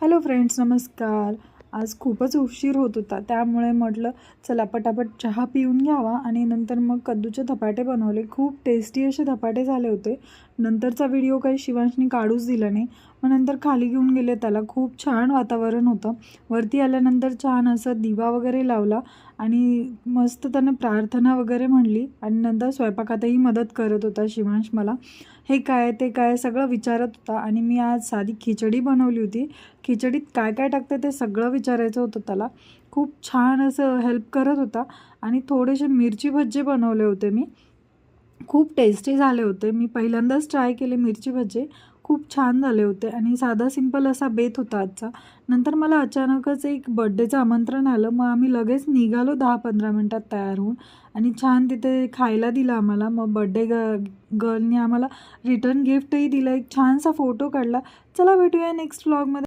Hello friends, नमस्कार. आज खूपच उशीर होत होता, त्यामुळे म्हटलं चला पटापट चहा पिऊन घ्यावा आणि नंतर मग कद्दूचे धपाटे बनवले. खूप टेस्टी असे धपाटे झाले होते. नंतरचा व्हिडिओ काही शिवांशनी काढूच दिला नाही. मग नंतर खाली घेऊन गेले त्याला. खूप छान वातावरण होतं. वरती आल्यानंतर छान असं दिवा वगैरे लावला आणि मस्त त्यानं प्रार्थना वगैरे म्हणली आणि नंतर स्वयंपाकातही मदत करत होता शिवांश मला. हे काय ते काय सगळं विचारत होता आणि मी आज साधी खिचडी बनवली होती. खिचडीत काय काय टाकते ते सगळं विचारायचं होतं त्याला. खूप छान असं हेल्प करत होता आणि थोडेसे मिरची भज्जे बनवले होते मी. खूप टेस्टी झाले होते. मी पहिल्यांदाच ट्राय केले मिरची भज्जे. खूप छान झाले होते आणि साधा सिंपल असा बेत होता आजचा. नंतर मला अचानकच एक बर्थडेचं आमंत्रण आलं. मग आम्ही लगेच निघालो 10-15 मिनटात तयार होऊन आणि छान तिथे खायला दिलं आम्हाला. मग बर्थडे गर्लने आम्हाला रिटर्न गिफ्टही दिलं. एक छानसा फोटो काढला. चला भेटूया नेक्स्ट व्लॉगमध्ये.